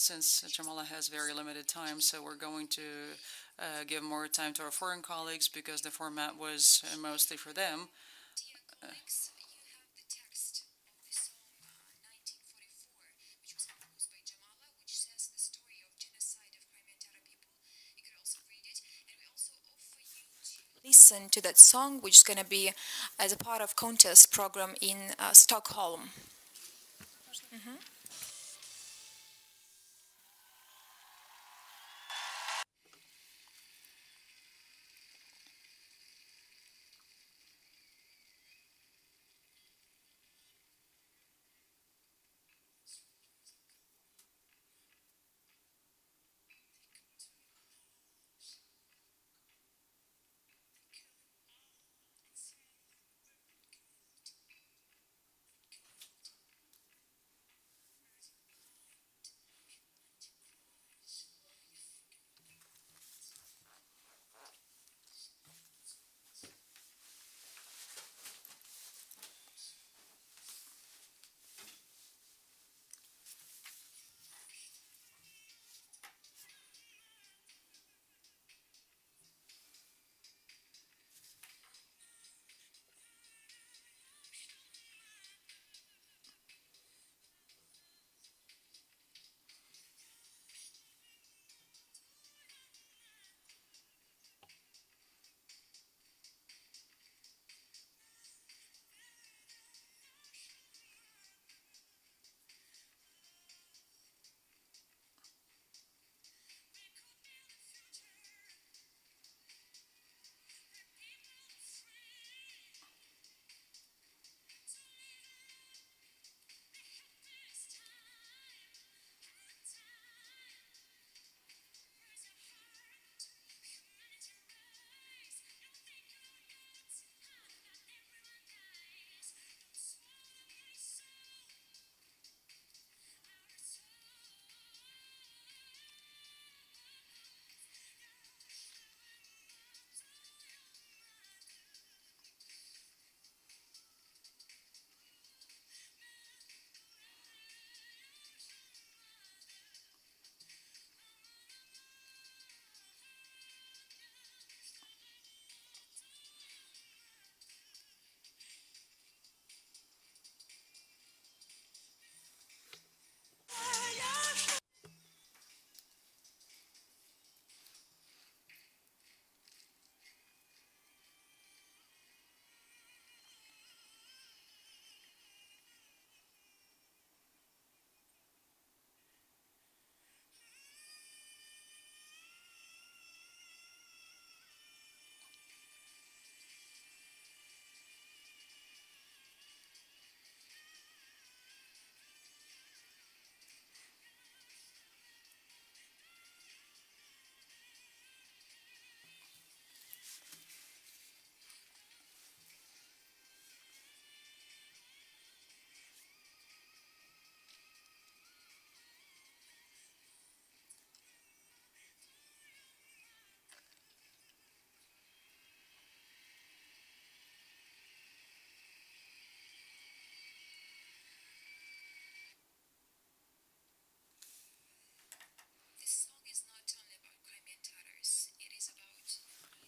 since Jamalay has very limited time, so we're going to give more time to our foreign colleagues because the format was mostly for them. Uh, Listen to that song, which is going to be as a part of contest program in Stockholm. Mhm.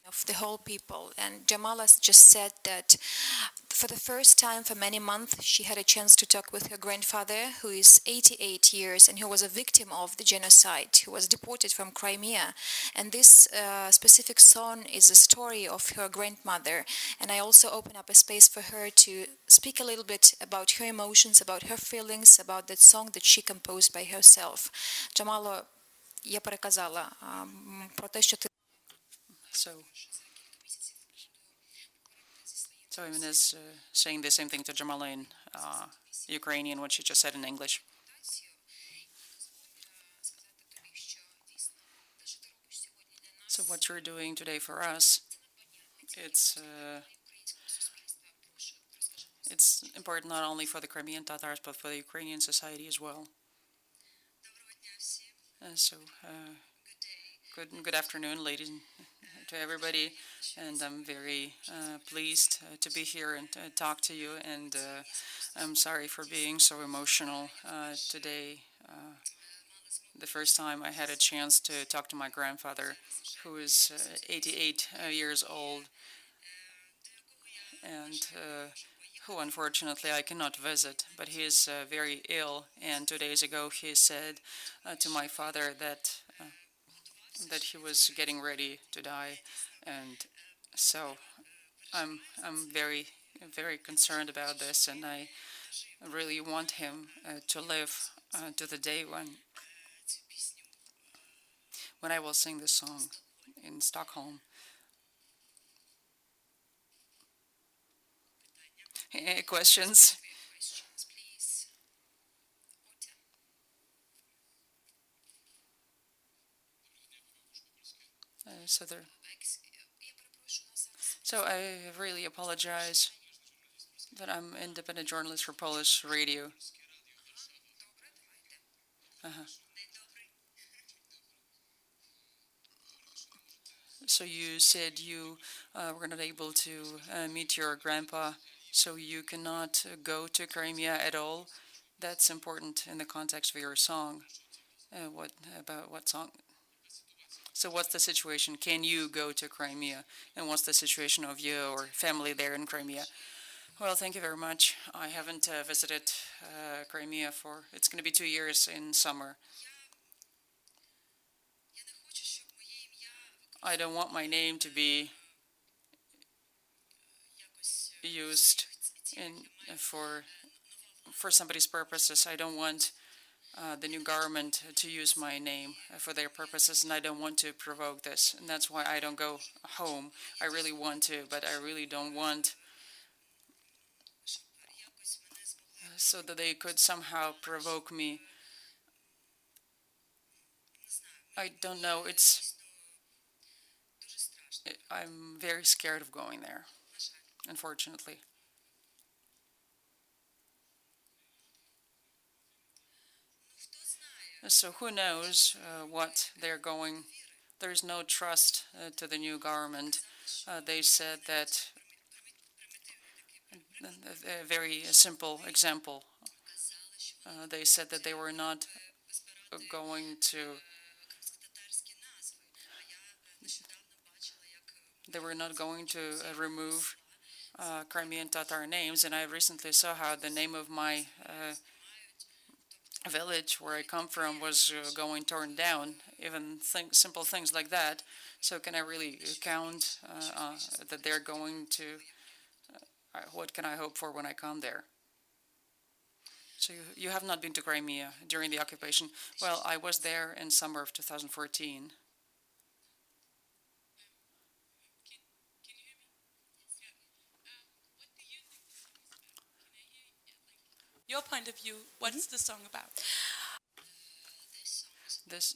Of the whole people. And Jamala just said that for the first time for many months, she had a chance to talk with her grandfather, who is 88 years and who was a victim of the genocide, who was deported from Crimea. And this specific song is a story of her grandmother. And I also open up a space for her to speak a little bit about her emotions, about her feelings, about that song that she composed by herself. Jamala, я переказала про те, що ти. so, so Ivan is saying the same thing to Jamalay in Ukrainian, what she just said in English. So what you're doing today for us, it's uh, it's important not only for the Crimean Tatars but for the Ukrainian society as well. So good afternoon, ladies, to everybody, and I'm very pleased to be here and talk to you. And I'm sorry for being so emotional today. the first time I had a chance to talk to my grandfather, who is 88 years old, and who unfortunately I cannot visit, but he is very ill. And 2 days ago, he said to my father that he was getting ready to die, and so I'm very concerned about this, and I really want him to live to the day when I will sing this song in Stockholm. Questions? So there. So I really apologize that I'm independent journalist for Polish radio. Uh-huh. So you said you were not able to meet your grandpa, so you cannot go to Crimea at all. That's important in the context of your song. What about what song? So what's the situation? Can you go to Crimea? And what's the situation of you or family there in Crimea? Well, thank you very much. I haven't visited Crimea for, it's going to be 2 years in summer. I don't want my name to be used in for somebody's purposes. I don't want the new government to use my name for their purposes, and I don't want to provoke this. And that's why I don't go home. I really want to, but I really don't want so that they could somehow provoke me. I don't know. I'm very scared of going there, unfortunately. So who knows what they're going. There's no trust to the new government. They said that a very simple example. They said that going to they were not going to remove Crimean Tatar names, and I recently saw how the name of my village where I come from was going torn down, even simple things like that. So can I really count that they're going to, what can I hope for when I come there? So you have not been to Crimea during the occupation? Well, I was there in summer of 2014. Your point of view, what's the song about? This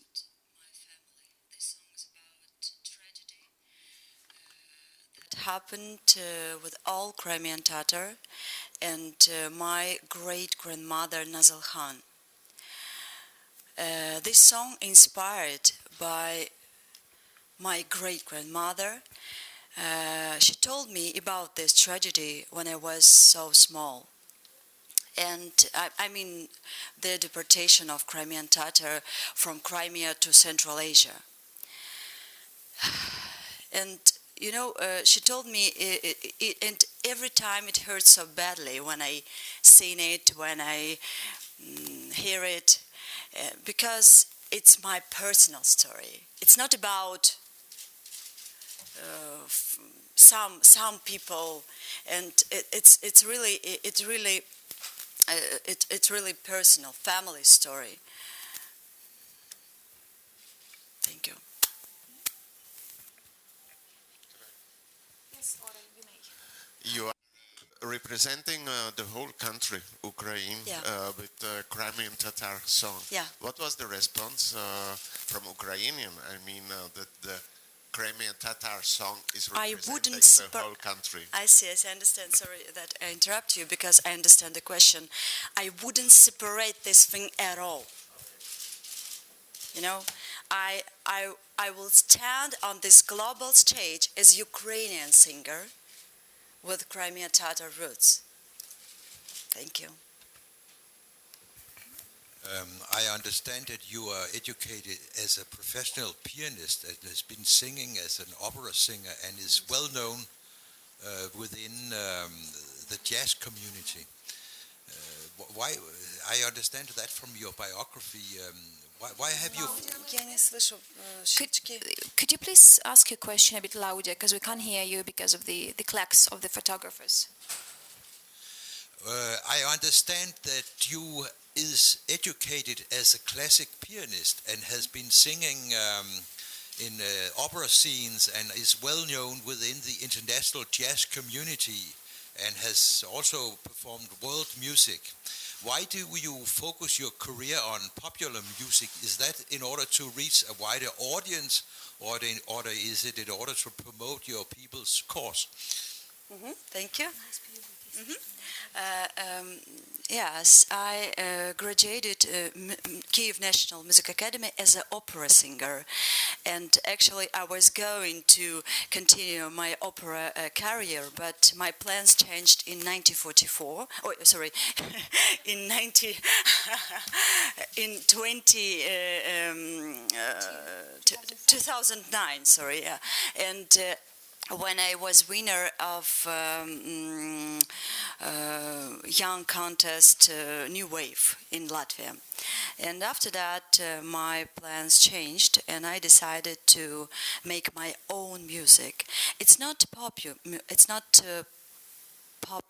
It happened with all Crimean Tatar and my great-grandmother Nazal Khan. This song inspired by my great-grandmother. She told me about this tragedy when I was so small. And I mean the deportation of Crimean Tatar from Crimea to Central Asia. And you know, she told me, and every time it hurts so badly when I sing it, when I hear it, because it's my personal story. It's not about some people, and it's really personal, family story. Thank you. Yes, or you may. You are representing the whole country, Ukraine, Yeah. with the Crimean Tatar song. Yeah. What was the response from Ukrainian? I mean, that the Crimean Tatar song is I representing wouldn't the whole country. I see, I understand. Sorry that I interrupt you because I understand the question. I wouldn't separate this thing at all. You know, I will stand on this global stage as Ukrainian singer with Crimean Tatar roots. Thank you. I understand that you are educated as a professional pianist and has been singing as an opera singer and is well known within the jazz community. Why? I understand that from your biography. Why have you? Я не слышу щечки. Could you please ask your question a bit louder, because we can't hear you because of the clacks of the photographers? I understand that you is educated as a classic pianist and has been singing in opera scenes and is well known within the international jazz community and has also performed world music. Why do you focus your career on popular music? Is that in order to reach a wider audience, or is it in order to promote your people's cause? Thank you. Yes, I graduated Kyiv National Music Academy as an opera singer, and actually I was going to continue my opera career, but my plans changed in 1944. Oh, sorry, in 2009. Sorry, yeah, and. When I was winner of young contest New Wave in Latvia, and after that my plans changed, and I decided to make my own music. It's not pop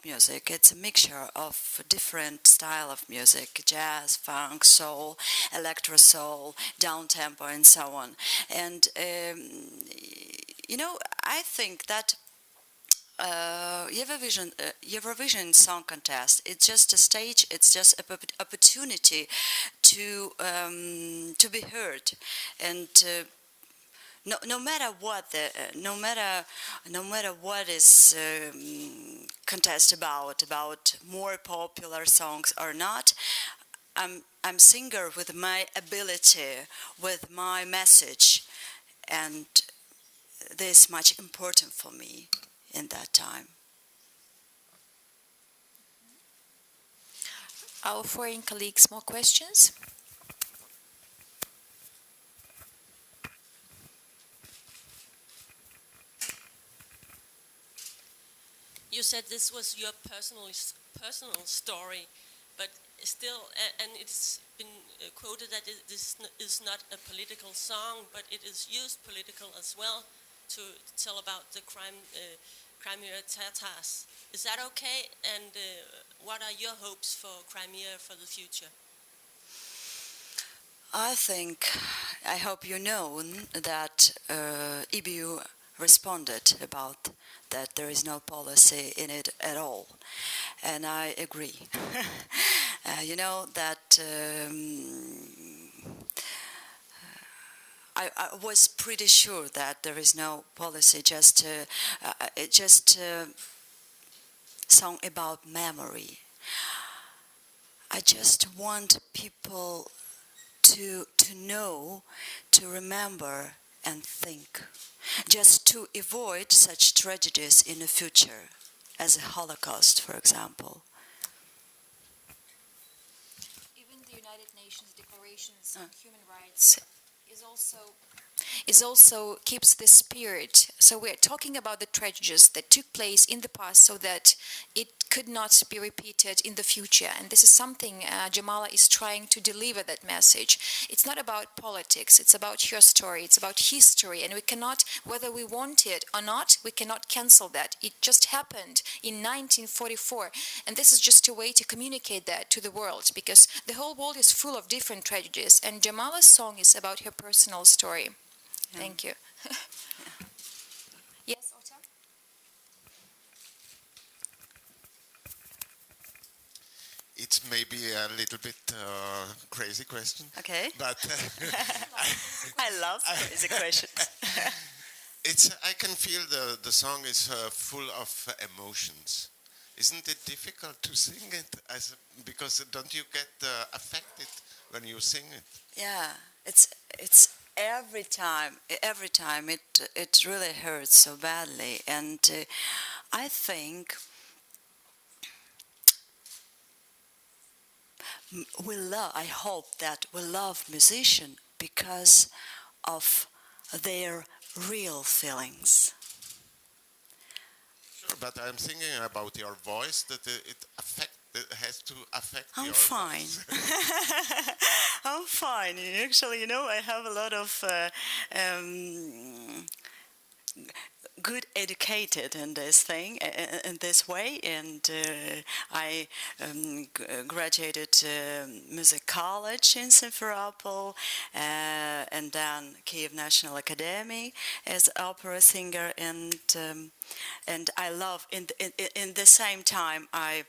music. It's a mixture of different style of music: jazz, funk, soul, electro soul, down tempo, and so on. And I think that Eurovision Song Contest, it's just a stage. It's just an opportunity to be heard, and no matter what no matter what is contest about more popular songs or not. I'm singer with my ability, with my message, and this is much important for me in that time. Our foreign colleagues, more questions? You said this was your personal story, but still, and it's been quoted that this is not a political song, but it is used political as well to tell about the Crimea Tatars. Is that okay? And what are your hopes for Crimea for the future? I hope you know that EBU responded about that there is no policy in it at all, and I agree. You know that I was pretty sure that there is no policy, just song about memory. I just want people to know, to remember and think, just to avoid such tragedies in the future, as a Holocaust, for example. Even the United Nations declarations on human rights is also keeps this spirit. So we're talking about the tragedies that took place in the past, so that it could not be repeated in the future. And this is something Jamalay is trying to deliver, that message. It's not about politics, it's about your story, it's about history, and we cannot, whether we want it or not, we cannot cancel that. It just happened in 1944, and this is just a way to communicate that to the world, because the whole world is full of different tragedies, and Jamalay's song is about her personal story. Yeah. Thank you. Yes, Ota? It's maybe a little bit crazy question. Okay. But I love crazy questions. I can feel the song is full of emotions. Isn't it difficult to sing it? Because don't you get affected when you sing it? Yeah, it's every time it really hurts so badly, and I think we love. I hope that we love musicians because of their real feelings. Sure, but I'm thinking about your voice, that it has to affect I'm your fine. voice. I'm fine. Actually, I have a lot of um, good educated in this thing, in this way, and I graduated music college in Simferopol, and then Kiev National Academy as opera singer, and I love in the same time I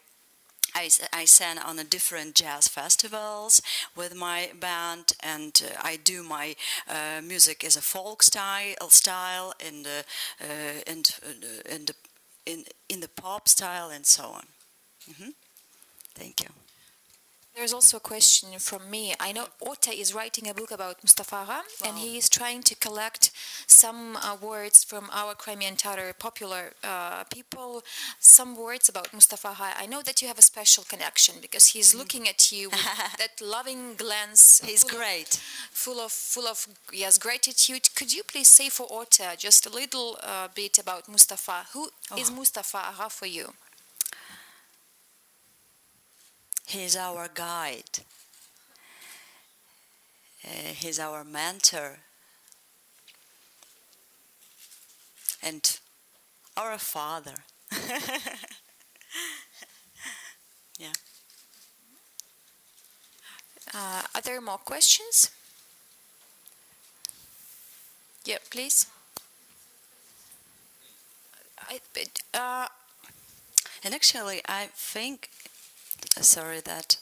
sang on a different jazz festivals with my band, and I do my music as a folk style in the pop style and so on. Thank you. There's also a question from me. I know Ota is writing a book about Mustafa Agha, and he is trying to collect some words from our Crimean Tatar popular people, some words about Mustafa Agha. I know that you have a special connection because he's looking at you with that loving glance. He's great. Full of yes, gratitude. Could you please say for Ota just a little bit about Mustafa? Who is Mustafa Agha for you? He's our guide. He's our mentor. And our father. Yeah. Are there more questions? Yeah, please. And actually, I think, sorry that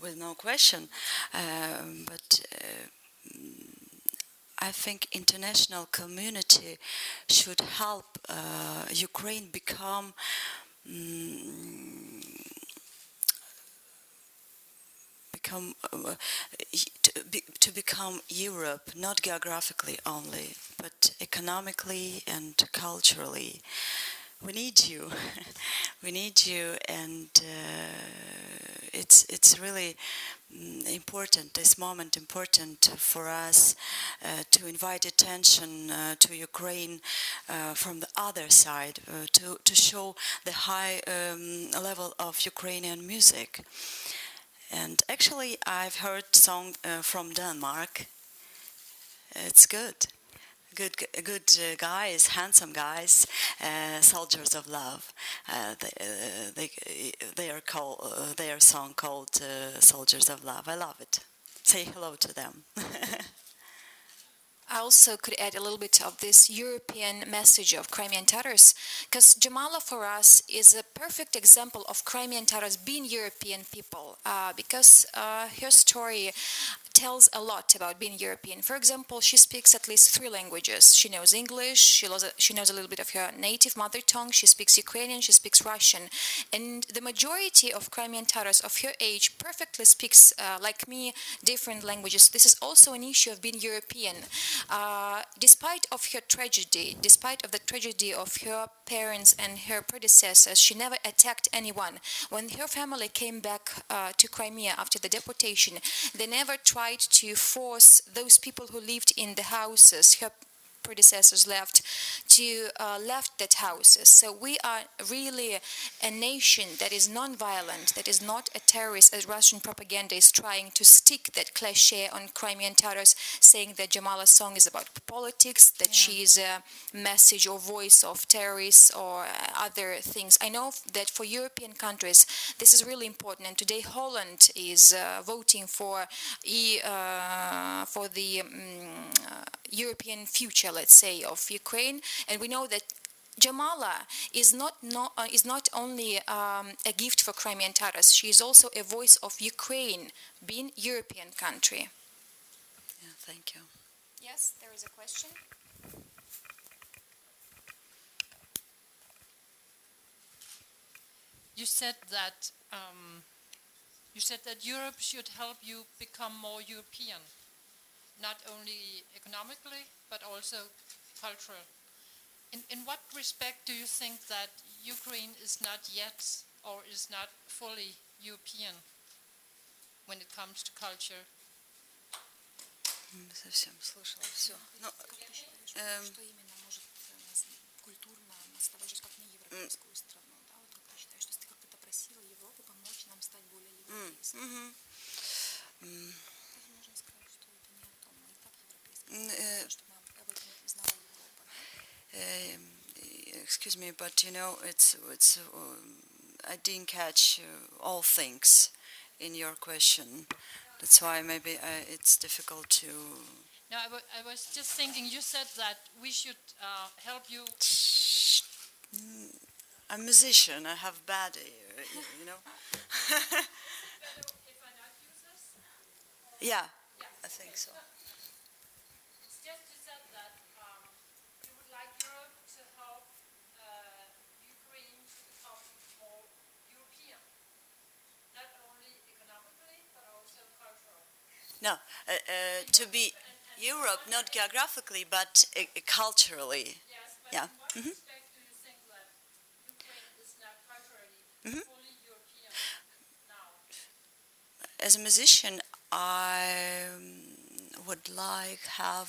with no question, but I think international community should help Ukraine become to become Europe, not geographically only, but economically and culturally. We need you. We need you, and it's really important, this moment important for us to invite attention to Ukraine from the other side, to show the high level of Ukrainian music. And actually, I've heard song from Denmark. It's good. Good guys, handsome guys, soldiers of love. They are called their song called "Soldiers of Love." I love it. Say hello to them. I also could add a little bit of this European message of Crimean Tatars, because Jamalay for us is a perfect example of Crimean Tatars being European people, because her story tells a lot about being European. For example, she speaks at least 3 languages. She knows English, she knows a little bit of her native mother tongue, she speaks Ukrainian, she speaks Russian. And the majority of Crimean Tatars of her age perfectly speaks, like me, different languages. This is also an issue of being European. Despite of her tragedy, despite of the tragedy of her parents and her predecessors, she never attacked anyone. When her family came back to Crimea after the deportation, they never tried to force those people who lived in the houses her predecessors left to left that houses. So we are really a nation that is non-violent, that is not a terrorist, as Russian propaganda is trying to stick that cliche on Crimean Tatars, saying that Jamalay's song is about politics, that she is a message or voice of terrorists or other things. I know that for European countries this is really important, and today Holland is voting for the European future, let's say, of Ukraine, and we know that Jamalay is not only a gift for Crimean Tatars. She is also a voice of Ukraine, being European country. Yeah, thank you. Yes, there is a question. You said that Europe should help you become more European, not only economically, but also cultural. In what respect do you think that Ukraine is not yet or is not fully European? when it comes to culture? Не совсем слышала все. Ну, Что именно может нас культурно наставать как неевропейскую страну? Да? Вот как ты считаешь, что ты как-то просила Европу помочь нам стать более европейской? Даже можно сказать, что это не о том, мы и так европейская страна, чтобы об этом знала Европа. Excuse me, but you know, it's I didn't catch all things in your question. That's why maybe it's difficult to. No, I was just thinking, you said that we should help you. I'm a musician. I have bad ear, you know. If I not use this? Yeah, I think so. It's just you said that you would like Europe to help Ukraine to become more European, not only economically but also culturally. No, to be Europe, not geographically, but culturally. Yes, but Yeah. in what respect do you think that Ukraine is not culturally fully European now? As a musician, I would like to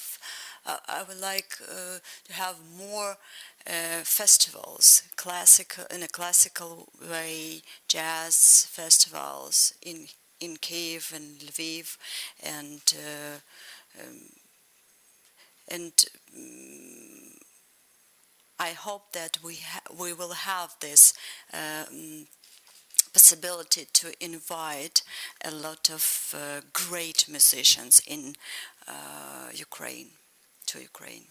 have more festivals, in a classical way, jazz festivals in Kiev and Lviv, and I hope that we will have this possibility to invite a lot of great musicians in Ukraine, to Ukraine.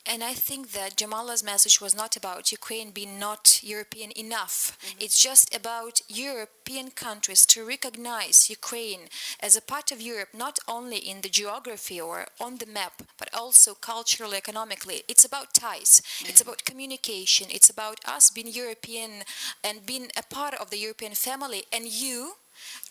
And I think that Jamala's message was not about Ukraine being not European enough. It's just about European countries to recognize Ukraine as a part of Europe, not only in the geography or on the map, but also culturally, economically. It's about ties. It's about communication. It's about us being European and being a part of the European family, and you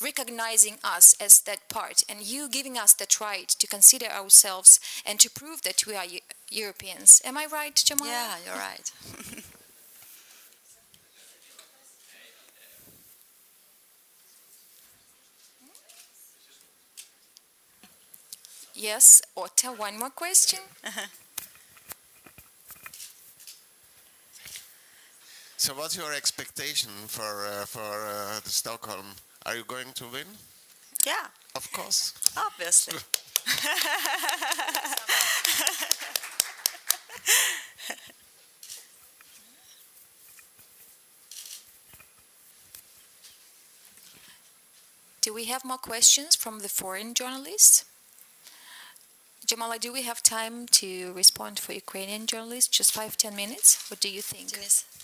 recognizing us as that part, and you giving us that right to consider ourselves and to prove that we are Europeans. Am I right, Jamal? Yeah, you're right. Yes, Otta, one more question. So what's your expectation for the Stockholm? Are you going to win? Yeah, Of course. obviously. Do we have more questions from the foreign journalists? Jamalay, do we have time to respond for Ukrainian journalists? Just 5-10 minutes? What do you think? Denise? 5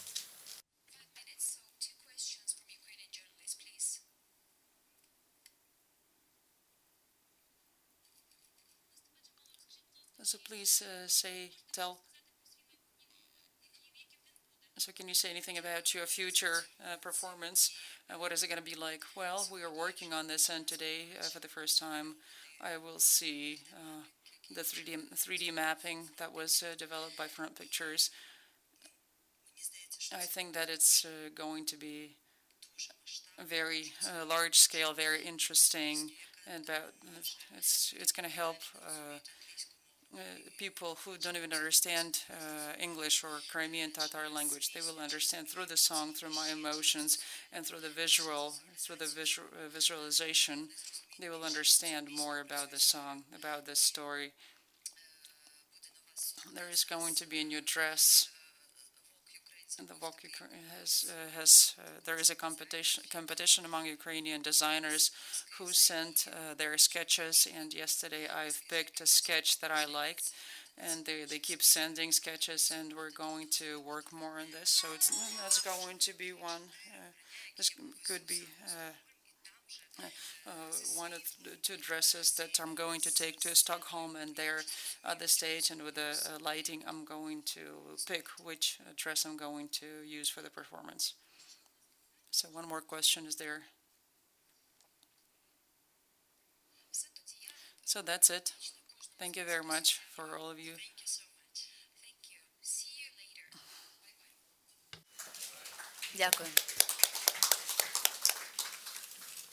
minutes, so 2 questions from Ukrainian journalists, please. So please tell. So can you say anything about your future performance? What is it going to be like? Well, we are working on this, and today, for the first time, I will see the 3D mapping that was developed by Front Pictures. I think that it's going to be a very large scale, very interesting, and it's going to help people who don't even understand English or Crimean Tatar language. They will understand through the song, through my emotions, and through the visualization. They will understand more about the song, about this story. There is going to be a new dress. And the Vogue there is a competition among Ukrainian designers who sent their sketches, and yesterday I've picked a sketch that I liked, and they keep sending sketches, and we're going to work more on this. So that's going to be one. This could be one of the 2 dresses that I'm going to take to Stockholm, and there at the stage and with the lighting, I'm going to pick which dress I'm going to use for the performance. So one more question is there. So that's it. Thank you very much for all of you. Thank you so much. Thank you. See you later. Bye-bye. Дякую.